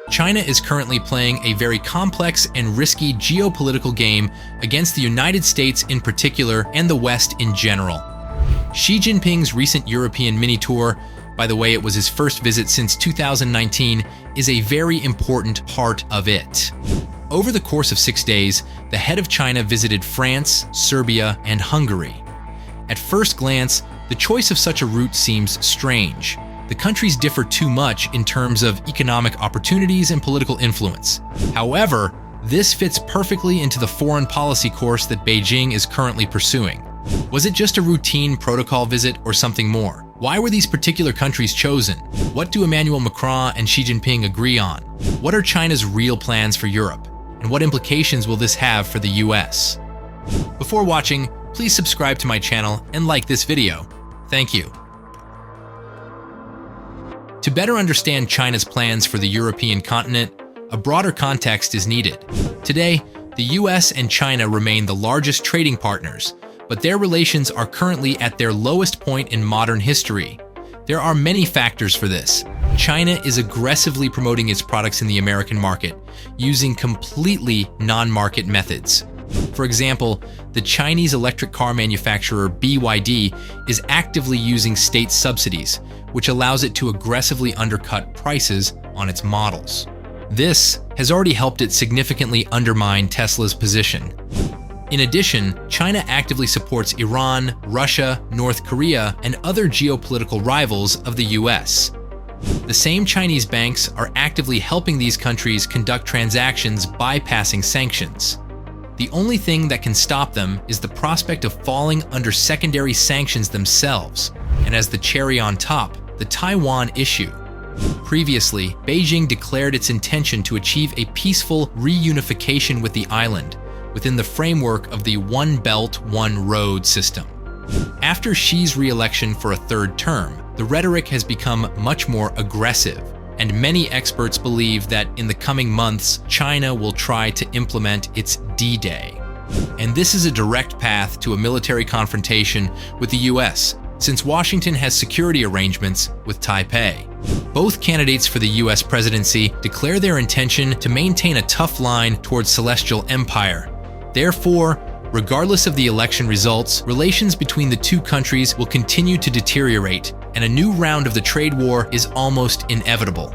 China is currently playing a very complex and risky geopolitical game against the United States in particular and the West in general. Xi Jinping's recent European mini-tour, by the way it was his first visit since 2019, is a very important part of it. Over the course of 6 days, the head of China visited France, Serbia, and Hungary. At first glance, the choice of such a route seems strange. The countries differ too much in terms of economic opportunities and political influence. However, this fits perfectly into the foreign policy course that Beijing is currently pursuing. Was it just a routine protocol visit or something more? Why were these particular countries chosen? What do Emmanuel Macron and Xi Jinping agree on? What are China's real plans for Europe? And what implications will this have for the US? Before watching, please subscribe to my channel and like this video. Thank you. To better understand China's plans for the European continent, a broader context is needed. Today, the US and China remain the largest trading partners, but their relations are currently at their lowest point in modern history. There are many factors for this. China is aggressively promoting its products in the American market, using completely non-market methods. For example, the Chinese electric car manufacturer BYD is actively using state subsidies, which allows it to aggressively undercut prices on its models. This has already helped it significantly undermine Tesla's position. In addition, China actively supports Iran, Russia, North Korea, and other geopolitical rivals of the US. The same Chinese banks are actively helping these countries conduct transactions bypassing sanctions. The only thing that can stop them is the prospect of falling under secondary sanctions themselves, and as the cherry on top, the Taiwan issue. Previously, Beijing declared its intention to achieve a peaceful reunification with the island within the framework of the One Belt, One Road system. After Xi's re-election for a third term, the rhetoric has become much more aggressive, and many experts believe that in the coming months, China will try to implement its D-Day. And this is a direct path to a military confrontation with the US, since Washington has security arrangements with Taipei. Both candidates for the US presidency declare their intention to maintain a tough line towards Celestial Empire. Therefore, regardless of the election results, relations between the two countries will continue to deteriorate, and a new round of the trade war is almost inevitable.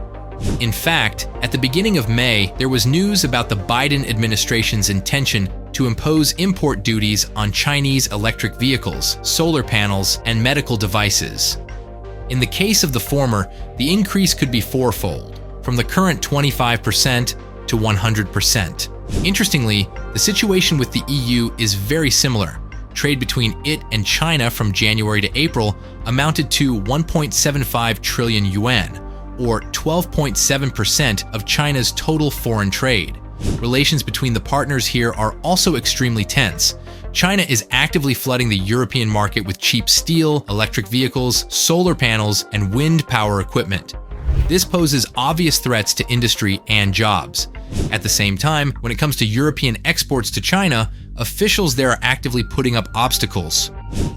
In fact, at the beginning of May, there was news about the Biden administration's intention to impose import duties on Chinese electric vehicles, solar panels, and medical devices. In the case of the former, the increase could be fourfold, from the current 25% to 100%. Interestingly, the situation with the EU is very similar. Trade between it and China from January to April amounted to 1.75 trillion yuan, or 12.7% of China's total foreign trade. Relations between the partners here are also extremely tense. China is actively flooding the European market with cheap steel, electric vehicles, solar panels, and wind power equipment. This poses obvious threats to industry and jobs. At the same time, when it comes to European exports to China, officials there are actively putting up obstacles.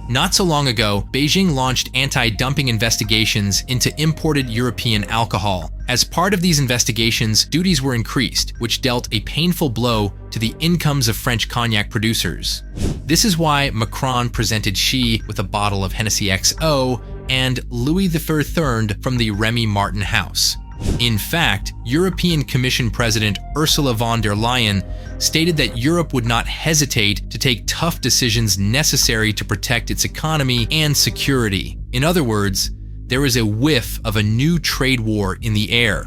Not so long ago, Beijing launched anti-dumping investigations into imported European alcohol. As part of these investigations, duties were increased, which dealt a painful blow to the incomes of French cognac producers. This is why Macron presented Xi with a bottle of Hennessy XO and Louis XIII from the Remy Martin house. In fact, European Commission President Ursula von der Leyen stated that Europe would not hesitate to take tough decisions necessary to protect its economy and security. In other words, there is a whiff of a new trade war in the air.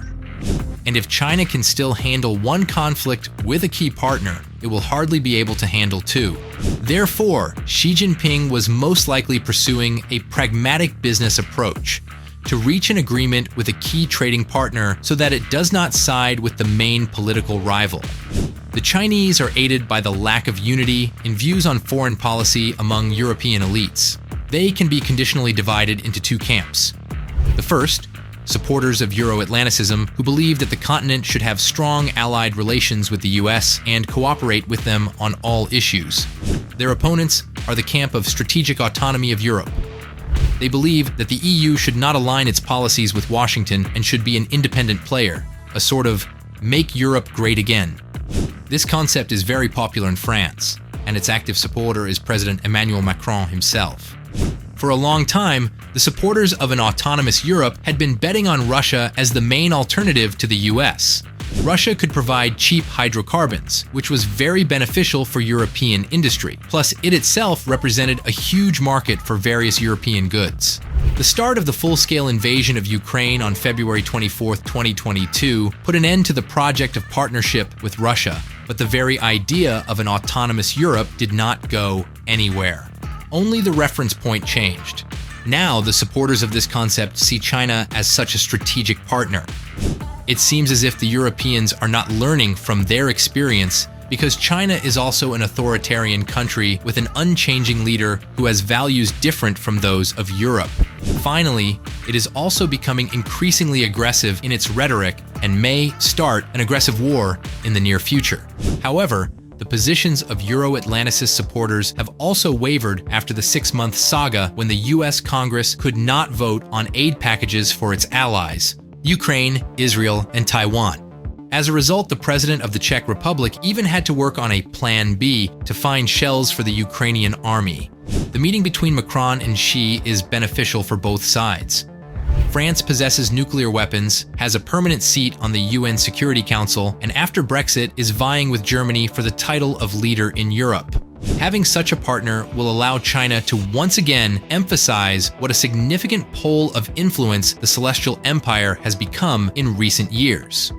And if China can still handle one conflict with a key partner, it will hardly be able to handle two. Therefore, Xi Jinping was most likely pursuing a pragmatic business approach to reach an agreement with a key trading partner so that it does not side with the main political rival. The Chinese are aided by the lack of unity in views on foreign policy among European elites. They can be conditionally divided into two camps. The first, supporters of Euro-Atlanticism who believe that the continent should have strong allied relations with the US and cooperate with them on all issues. Their opponents are the camp of strategic autonomy of Europe. They believe that the EU should not align its policies with Washington and should be an independent player, a sort of Make Europe Great Again. This concept is very popular in France, and its active supporter is President Emmanuel Macron himself. For a long time, the supporters of an autonomous Europe had been betting on Russia as the main alternative to the US. Russia could provide cheap hydrocarbons, which was very beneficial for European industry. Plus, it itself represented a huge market for various European goods. The start of the full-scale invasion of Ukraine on February 24, 2022, put an end to the project of partnership with Russia, but the very idea of an autonomous Europe did not go anywhere. Only the reference point changed. Now, the supporters of this concept see China as such a strategic partner. It seems as if the Europeans are not learning from their experience because China is also an authoritarian country with an unchanging leader who has values different from those of Europe. Finally, it is also becoming increasingly aggressive in its rhetoric and may start an aggressive war in the near future. However, the positions of Euro-Atlanticist supporters have also wavered after the 6-month saga when the US Congress could not vote on aid packages for its allies, Ukraine, Israel, and Taiwan. As a result, the president of the Czech Republic even had to work on a Plan B to find shells for the Ukrainian army. The meeting between Macron and Xi is beneficial for both sides. France possesses nuclear weapons, has a permanent seat on the UN Security Council, and after Brexit is vying with Germany for the title of leader in Europe. Having such a partner will allow China to once again emphasize what a significant pole of influence the Celestial Empire has become in recent years.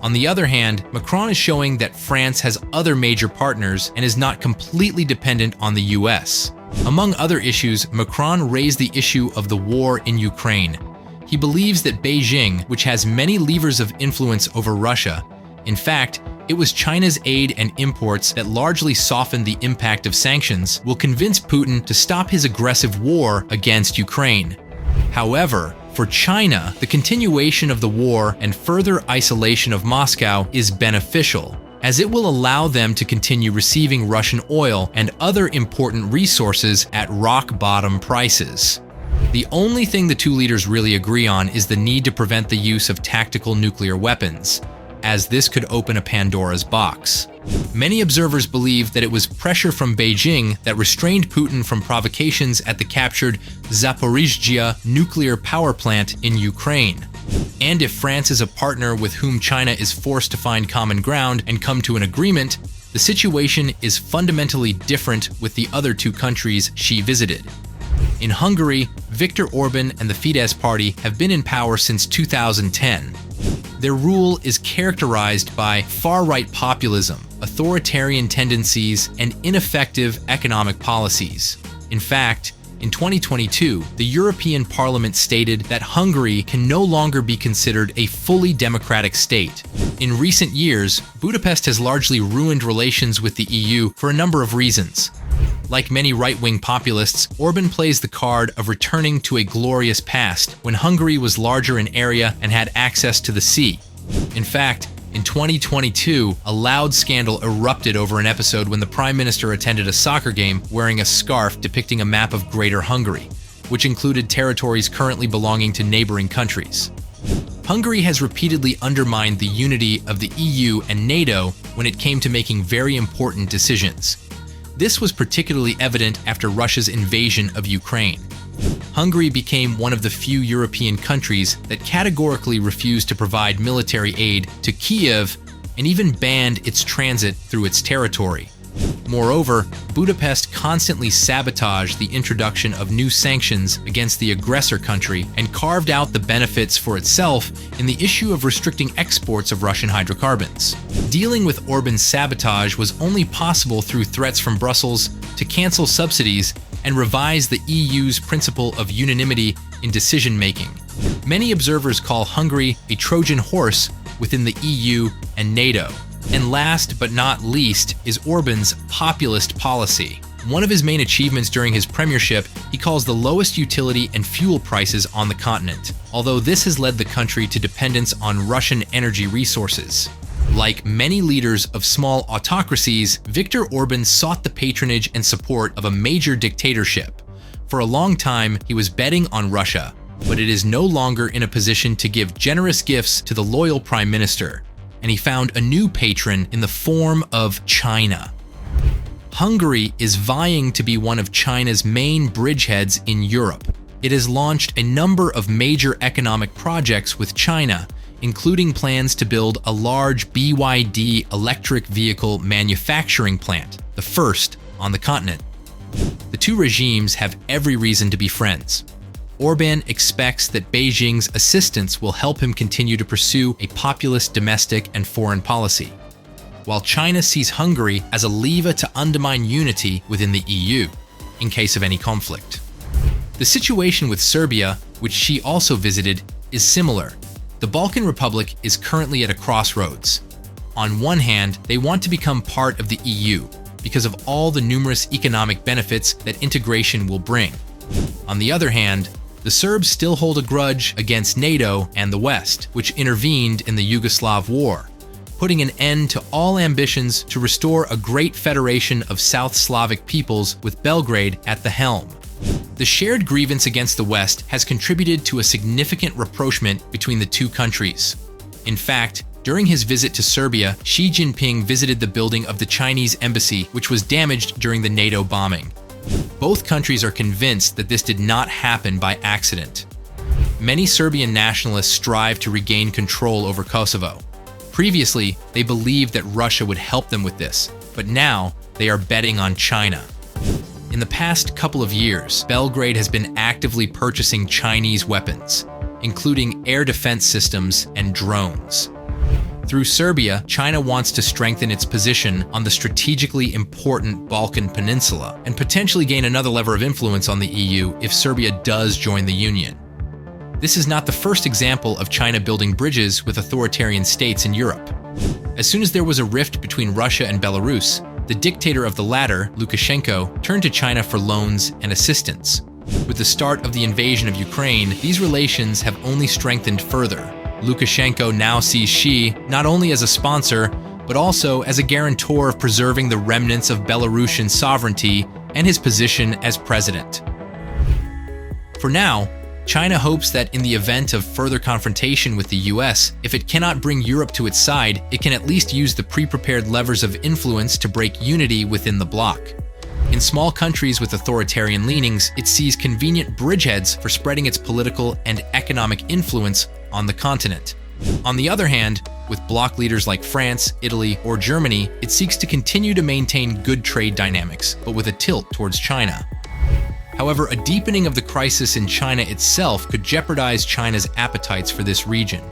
On the other hand, Macron is showing that France has other major partners and is not completely dependent on the US. Among other issues, Macron raised the issue of the war in Ukraine. He believes that Beijing, which has many levers of influence over Russia, in fact, it was China's aid and imports that largely softened the impact of sanctions, will convince Putin to stop his aggressive war against Ukraine. However, for China, the continuation of the war and further isolation of Moscow is beneficial, as it will allow them to continue receiving Russian oil and other important resources at rock-bottom prices. The only thing the two leaders really agree on is the need to prevent the use of tactical nuclear weapons, as this could open a Pandora's box. Many observers believe that it was pressure from Beijing that restrained Putin from provocations at the captured Zaporizhzhia nuclear power plant in Ukraine. And if France is a partner with whom China is forced to find common ground and come to an agreement, the situation is fundamentally different with the other two countries Xi visited. In Hungary, Viktor Orban and the Fidesz party have been in power since 2010. Their rule is characterized by far-right populism, authoritarian tendencies, and ineffective economic policies. In fact, in 2022, the European Parliament stated that Hungary can no longer be considered a fully democratic state. In recent years, Budapest has largely ruined relations with the EU for a number of reasons. Like many right-wing populists, Orban plays the card of returning to a glorious past when Hungary was larger in area and had access to the sea. In fact, in 2022, a loud scandal erupted over an episode when the Prime Minister attended a soccer game wearing a scarf depicting a map of Greater Hungary, which included territories currently belonging to neighboring countries. Hungary has repeatedly undermined the unity of the EU and NATO when it came to making very important decisions. This was particularly evident after Russia's invasion of Ukraine. Hungary became one of the few European countries that categorically refused to provide military aid to Kiev and even banned its transit through its territory. Moreover, Budapest constantly sabotaged the introduction of new sanctions against the aggressor country and carved out the benefits for itself in the issue of restricting exports of Russian hydrocarbons. Dealing with Orban's sabotage was only possible through threats from Brussels to cancel subsidies and revise the EU's principle of unanimity in decision-making. Many observers call Hungary a Trojan horse within the EU and NATO. And last but not least is Orban's populist policy. One of his main achievements during his premiership he calls the lowest utility and fuel prices on the continent, although this has led the country to dependence on Russian energy resources. Like many leaders of small autocracies, Viktor Orban sought the patronage and support of a major dictatorship. For a long time, he was betting on Russia, but it is no longer in a position to give generous gifts to the loyal prime minister. and he found a new patron in the form of China. Hungary is vying to be one of China's main bridgeheads in Europe. It has launched a number of major economic projects with China, including plans to build a large BYD electric vehicle manufacturing plant, the first on the continent. The two regimes have every reason to be friends. Orbán expects that Beijing's assistance will help him continue to pursue a populist domestic and foreign policy, while China sees Hungary as a lever to undermine unity within the EU, in case of any conflict. The situation with Serbia, which Xi also visited, is similar. The Balkan Republic is currently at a crossroads. On one hand, they want to become part of the EU because of all the numerous economic benefits that integration will bring. On the other hand, the Serbs still hold a grudge against NATO and the West, which intervened in the Yugoslav War, putting an end to all ambitions to restore a great federation of South Slavic peoples with Belgrade at the helm. The shared grievance against the West has contributed to a significant rapprochement between the two countries. In fact, during his visit to Serbia, Xi Jinping visited the building of the Chinese embassy, which was damaged during the NATO bombing. Both countries are convinced that this did not happen by accident. Many Serbian nationalists strive to regain control over Kosovo. Previously, they believed that Russia would help them with this, but now they are betting on China. In the past couple of years, Belgrade has been actively purchasing Chinese weapons, including air defense systems and drones. Through Serbia, China wants to strengthen its position on the strategically important Balkan Peninsula and potentially gain another lever of influence on the EU if Serbia does join the Union. This is not the first example of China building bridges with authoritarian states in Europe. As soon as there was a rift between Russia and Belarus, the dictator of the latter, Lukashenko, turned to China for loans and assistance. With the start of the invasion of Ukraine, these relations have only strengthened further. Lukashenko now sees Xi not only as a sponsor, but also as a guarantor of preserving the remnants of Belarusian sovereignty and his position as president. For now, China hopes that in the event of further confrontation with the US, if it cannot bring Europe to its side, it can at least use the pre-prepared levers of influence to break unity within the bloc. In small countries with authoritarian leanings, it sees convenient bridgeheads for spreading its political and economic influence on the continent. On the other hand, with bloc leaders like France, Italy, or Germany, it seeks to continue to maintain good trade dynamics, but with a tilt towards China. However, a deepening of the crisis in China itself could jeopardize China's appetites for this region.